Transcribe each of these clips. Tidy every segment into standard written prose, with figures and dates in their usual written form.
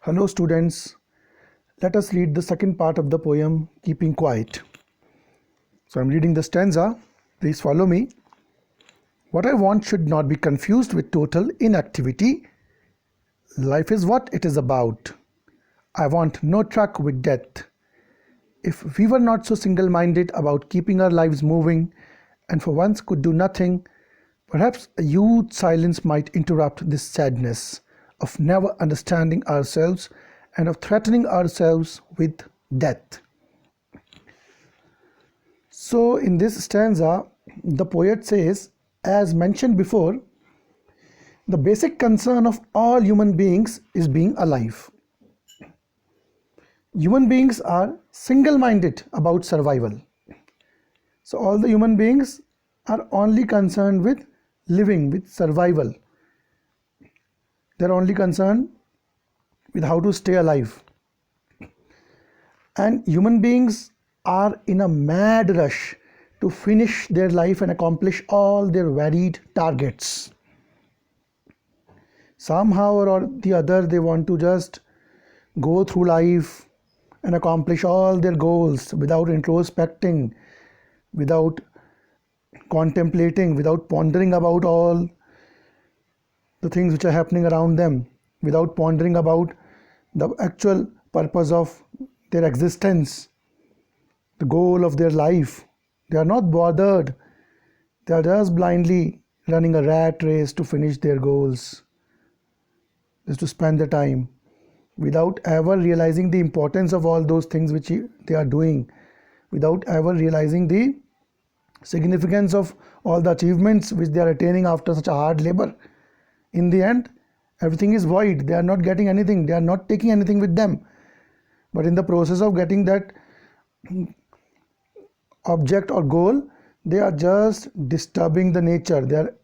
Hello students, let us read the second part of the poem Keeping Quiet. So I'm reading the stanza, please follow me. What I want should not be confused with total inactivity. Life is what it is about. I want no truck with death. If we were not so single-minded about keeping our lives moving and for once could do nothing, perhaps a huge silence might interrupt this sadness of never understanding ourselves and of threatening ourselves with death. So, in this stanza, the poet says, as mentioned before, the basic concern of all human beings is being alive. Human beings are single-minded about survival. So, all the human beings are only concerned with living, with survival. They're only concerned with how to stay alive. And human beings are in a mad rush to finish their life and accomplish all their varied targets. Somehow or the other, they want to just go through life and accomplish all their goals without introspecting, without contemplating, without pondering about all the things which are happening around them, without pondering about the actual purpose of their existence, the goal of their life. They are not bothered. They are just blindly running a rat race to finish their goals, just to spend the time, without ever realizing the importance of all those things which they are doing, without ever realizing the significance of all the achievements which they are attaining after such a hard labor. In the end, everything is void. They are not getting anything. They are not taking anything with them. But in the process of getting that object or goal, they are just disturbing the nature. They are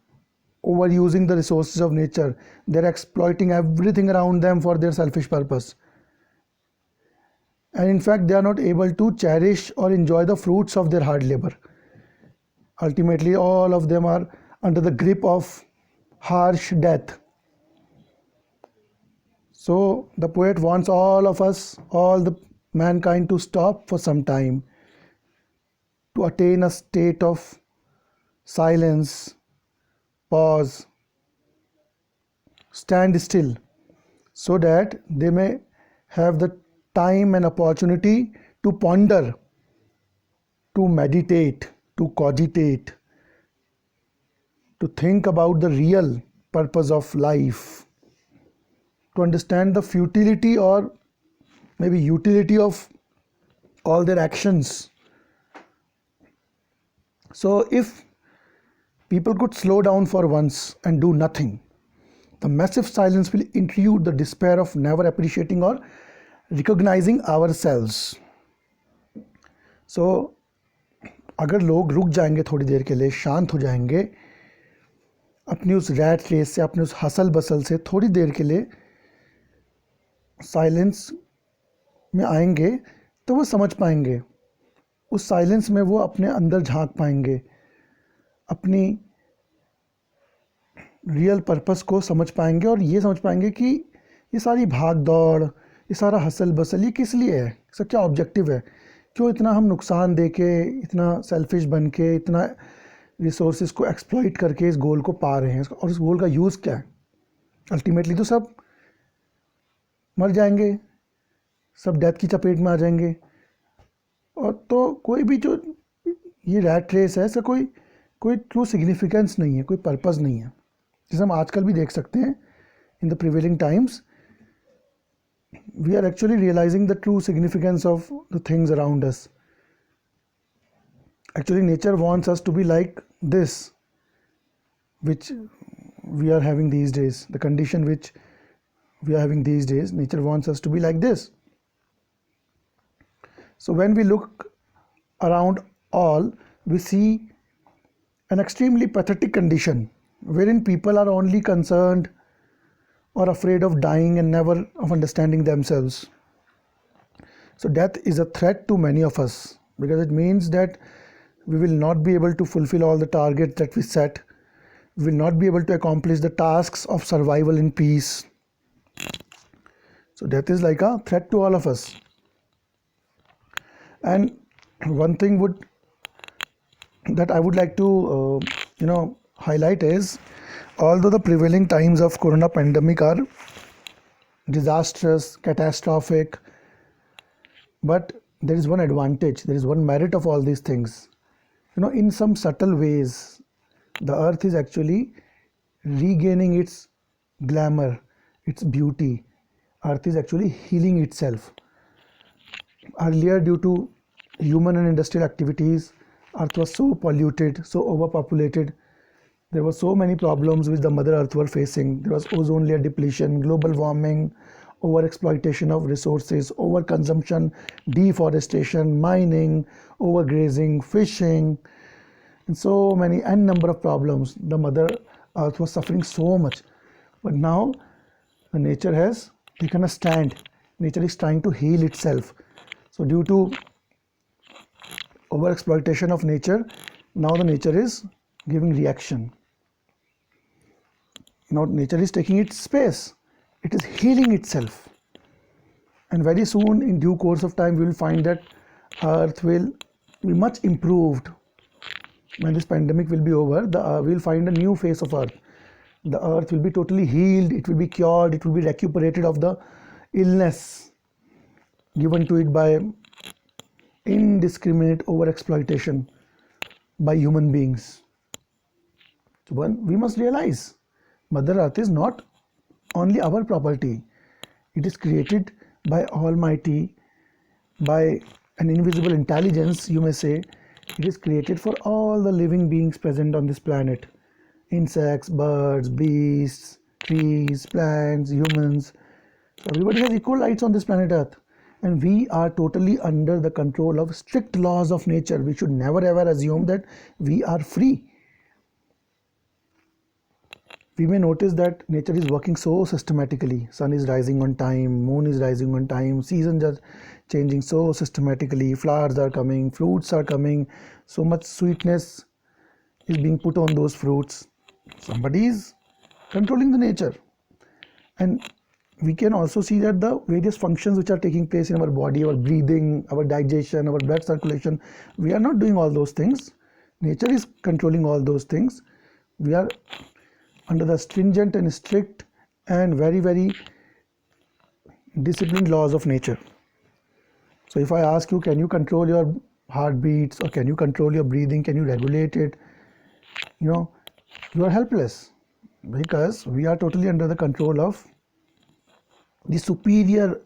overusing the resources of nature. They are exploiting everything around them for their selfish purpose. And in fact, they are not able to cherish or enjoy the fruits of their hard labor. Ultimately, all of them are under the grip of harsh death. So the poet wants all of us, all the mankind, to stop for some time, to attain a state of silence, pause, stand still, so that they may have the time and opportunity to ponder, to meditate, to cogitate, to think about the real purpose of life, to understand the futility or maybe utility of all their actions. So if people could slow down for once and do nothing, the massive silence will intrude the despair of never appreciating or recognizing ourselves. So अगर लोग रुक जाएंगे थोड़ी देर के लिए, शांत हो जाएंगे, अपनी उस रैट रेस से, अपने उस हसल बसल से थोड़ी देर के लिए साइलेंस में आएंगे, तो वो समझ पाएंगे, उस साइलेंस में वो अपने अंदर झांक पाएंगे, अपनी रियल पर्पस को समझ पाएंगे और ये समझ पाएंगे कि ये सारी भाग दौड़, ये सारा हसल बसल, ये किस लिए है, इसका क्या ऑब्जेक्टिव है, क्यों इतना हम नुकसान दे के, इतना सेल्फिश बन के, इतना रिसोर्सेज को एक्सप्लॉइट करके इस गोल को पा रहे हैं, और इस गोल का यूज़ क्या है। अल्टीमेटली तो सब मर जाएंगे, सब डेथ की चपेट में आ जाएंगे, और तो कोई भी जो ये रैट रेस है, इसका कोई ट्रू सिग्निफिकेंस नहीं है, कोई पर्पस नहीं है, जैसे हम आजकल भी देख सकते हैं। In the prevailing times we are actually realizing the true significance of the things around us. Actually, nature wants us to be like this, which we are having these days, the condition which we are having these days. Nature wants us to be like this. So when we look around all, we see an extremely pathetic condition wherein people are only concerned or afraid of dying and never of understanding themselves. So death is a threat to many of us, because it means that we will not be able to fulfill all the targets that we set. We will not be able to accomplish the tasks of survival in peace. So death is like a threat to all of us. And one thing that I would like to highlight is, although the prevailing times of corona pandemic are disastrous, catastrophic, but there is one advantage, there is one merit of all these things. In some subtle ways, the earth is actually regaining its glamour, its beauty. Earth is actually healing itself. Earlier, due to human and industrial activities, earth was so polluted, so overpopulated. There were so many problems which the mother earth were facing. There was ozone layer depletion, global warming, overexploitation of resources, overconsumption, deforestation, mining, overgrazing, fishing, and so many n number of problems. The mother earth was suffering so much. But now the nature has taken a stand. Nature is trying to heal itself. So due to overexploitation of nature, now the nature is giving reaction. Now nature is taking its space. It is healing itself. And very soon, in due course of time, we will find that earth will be much improved. When this pandemic will be over, we will find a new face of earth. The earth will be totally healed, it will be cured, it will be recuperated of the illness given to it by indiscriminate overexploitation by human beings. So we must realize, Mother Earth is not only our property. It is created by Almighty, by an invisible intelligence, you may say. It is created for all the living beings present on this planet. Insects, birds, beasts, trees, plants, humans. So everybody has equal rights on this planet Earth. And we are totally under the control of strict laws of nature. We should never ever assume that we are free. We may notice that nature is working so systematically. Sun is rising on time, moon is rising on time, seasons are changing so systematically, flowers are coming, fruits are coming, so much sweetness is being put on those fruits. Somebody is controlling the nature. And we can also see that the various functions which are taking place in our body, our breathing, our digestion, our blood circulation, we are not doing all those things. Nature is controlling all those things. We are under the stringent and strict and very, very disciplined laws of nature. So if I ask you, can you control your heartbeats, or can you control your breathing, can you regulate it? You are helpless, because we are totally under the control of the superior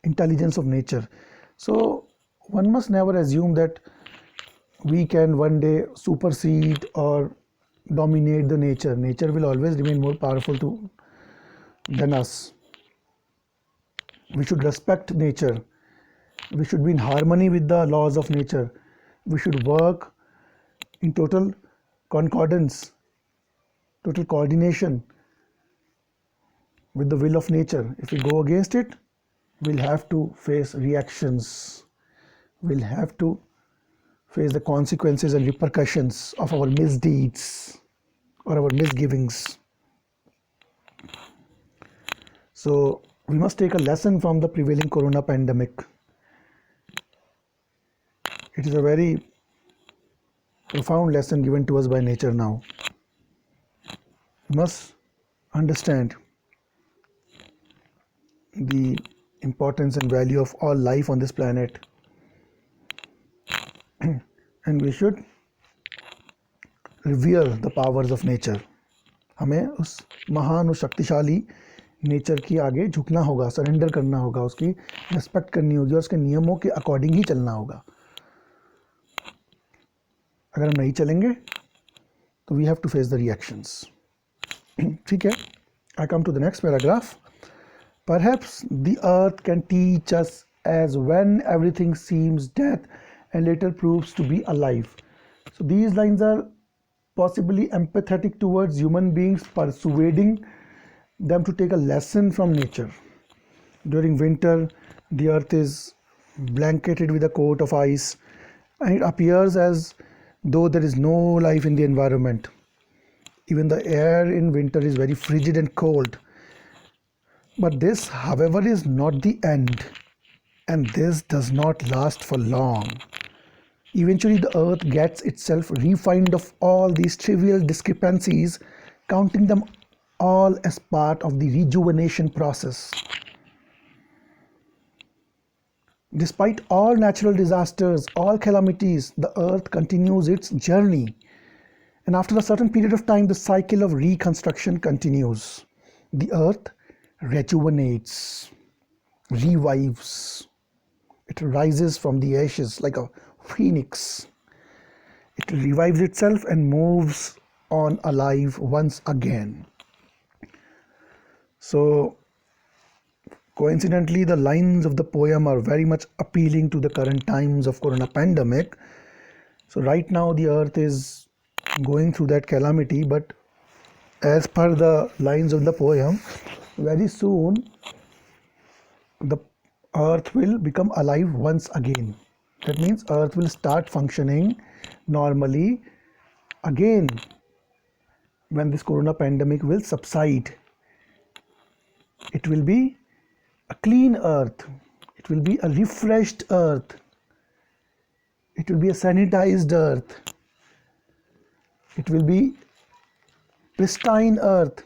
intelligence of nature. So one must never assume that we can one day supersede or dominate the nature. Nature will always remain more powerful than us. We should respect nature. We should be in harmony with the laws of nature. We should work in total concordance, total coordination with the will of nature. If we go against it, we'll have to face reactions. We'll have to face the consequences and repercussions of our misdeeds or our misgivings. So we must take a lesson from the prevailing corona pandemic. It is a very profound lesson given to us by nature now. We must understand the importance and value of all life on this planet. And we should revere the powers of nature. हमें उस महान और शक्तिशाली nature की आगे झुकना होगा, surrender करना होगा, उसकी रेस्पेक्ट करनी होगी और उसके नियमों के अकॉर्डिंग ही चलना होगा. अगर हम नहीं चलेंगे तो we have to face the reactions. ठीक है, I come to the next paragraph. Perhaps the earth can teach us as when everything seems death and later proves to be alive. So these lines are possibly empathetic towards human beings, persuading them to take a lesson from nature. During winter, the earth is blanketed with a coat of ice, and it appears as though there is no life in the environment. Even the air in winter is very frigid and cold. But this, however, is not the end, and this does not last for long. Eventually, the earth gets itself refined of all these trivial discrepancies, counting them all as part of the rejuvenation process. Despite all natural disasters, all calamities, the earth continues its journey. And after a certain period of time, the cycle of reconstruction continues. The earth rejuvenates, revives. It rises from the ashes like a phoenix. It revives itself and moves on alive once again. So, coincidentally, the lines of the poem are very much appealing to the current times of corona pandemic. So right now the earth is going through that calamity, but as per the lines of the poem, very soon the earth will become alive once again. That means earth will start functioning normally again when this corona pandemic will subside. It will be a clean earth, it will be a refreshed earth, it will be a sanitized earth, it will be pristine earth,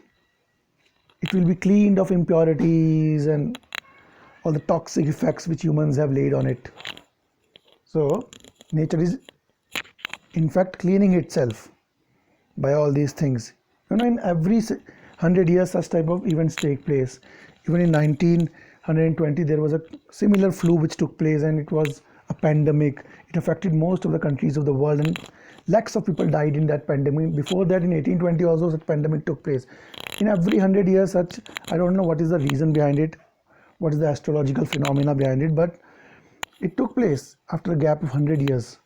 it will be cleaned of impurities and all the toxic effects which humans have laid on it. So nature is in fact cleaning itself by all these things. In every 100 years such type of events take place. Even in 1920 there was a similar flu which took place, and it was a pandemic. It affected most of the countries of the world, and lakhs of people died in that pandemic. Before that, in 1820 also such pandemic took place. In every 100 years such, I don't know what is the reason behind it, what is the astrological phenomena behind it, but it took place after a gap of 100 years.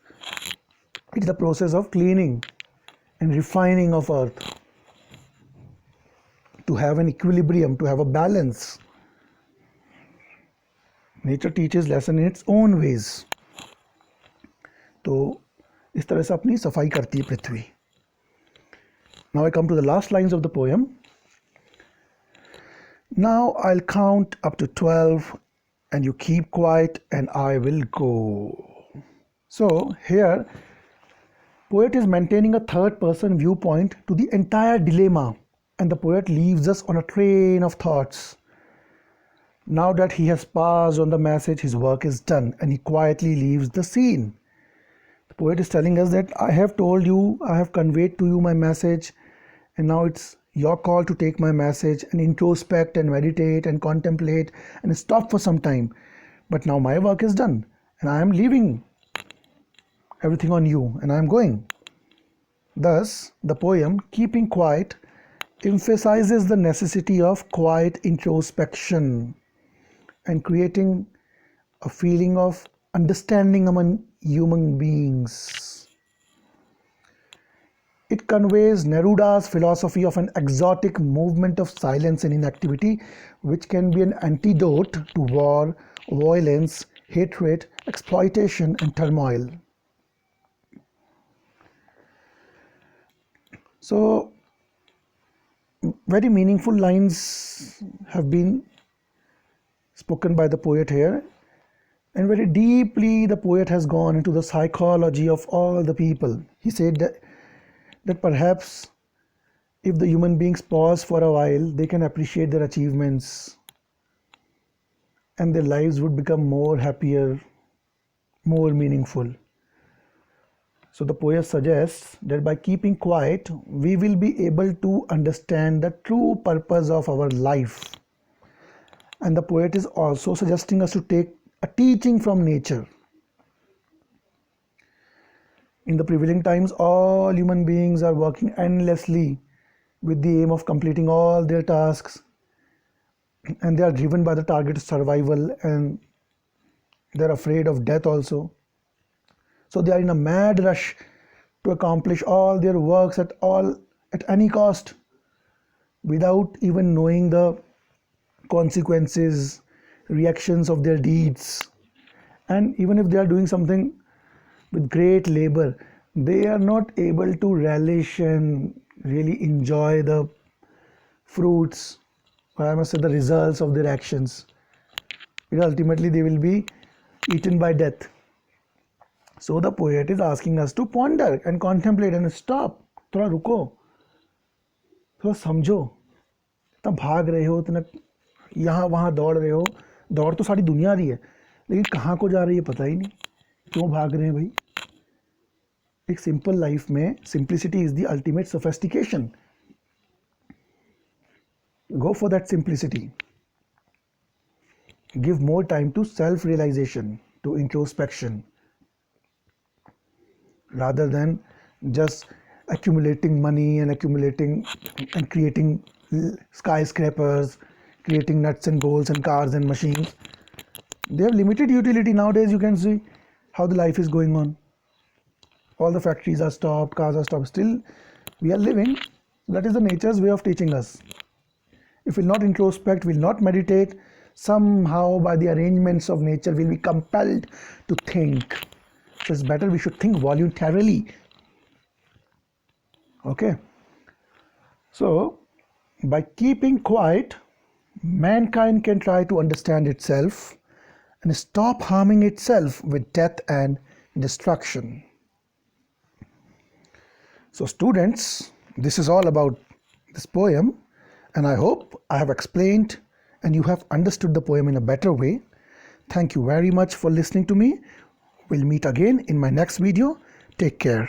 It's the process of cleaning and refining of earth to have an equilibrium, to have a balance. Nature teaches lesson in its own ways. तो इस तरह से अपनी सफाई करती है पृथ्वी. Now I come to the last lines of the poem. Now I'll count up to 12 and you keep quiet and I will go. So here poet is maintaining a third person viewpoint to the entire dilemma, and the poet leaves us on a train of thoughts. Now that he has passed on the message, his work is done and he quietly leaves the scene. The poet is telling us that I have told you, I have conveyed to you my message, and now it's your call to take my message and introspect and meditate and contemplate and stop for some time. But now my work is done and I am leaving everything on you and I am going. Thus, the poem, Keeping Quiet, emphasizes the necessity of quiet introspection and creating a feeling of understanding among human beings. It conveys Neruda's philosophy of an exotic movement of silence and inactivity, which can be an antidote to war, violence, hatred, exploitation, and turmoil. So, very meaningful lines have been spoken by the poet here, and very deeply the poet has gone into the psychology of all the people. He said that perhaps if the human beings pause for a while, they can appreciate their achievements and their lives would become more happier, more meaningful. So the poet suggests that by keeping quiet, we will be able to understand the true purpose of our life. And the poet is also suggesting us to take a teaching from nature. In the prevailing times, all human beings are working endlessly with the aim of completing all their tasks, and they are driven by the target of survival, and they're afraid of death also. So they are in a mad rush to accomplish all their works at any cost, without even knowing the consequences, reactions of their deeds. And even if they are doing something with great labor, they are not able to relish and really enjoy the fruits or I must say the results of their actions, because ultimately they will be eaten by death. So the poet is asking us to ponder and contemplate and stop. थोड़ा रुको, थोड़ा समझो. इतना भाग रहे हो, इतना यहाँ वहाँ दौड़ रहे हो. दौड़ तो सारी दुनिया रही है, लेकिन कहाँ को जा रही है पता ही नहीं. क्यों भाग रहे हैं भाई? एक सिंपल लाइफ में simplicity is the ultimate sophistication. Go for that simplicity. Give more time to self-realization, to introspection, rather than just accumulating money and accumulating and creating skyscrapers, creating nuts and bolts and cars and machines. They have limited utility nowadays. You can see how the life is going on. All the factories are stopped, cars are stopped. Still, we are living. That is the nature's way of teaching us. If we'll not introspect, we'll not meditate, somehow by the arrangements of nature, we'll be compelled to think. So it's better we should think voluntarily. Okay. So, by keeping quiet, mankind can try to understand itself and stop harming itself with death and destruction. So, students, this is all about this poem. And I hope I have explained and you have understood the poem in a better way. Thank you very much for listening to me. We'll meet again in my next video. Take care.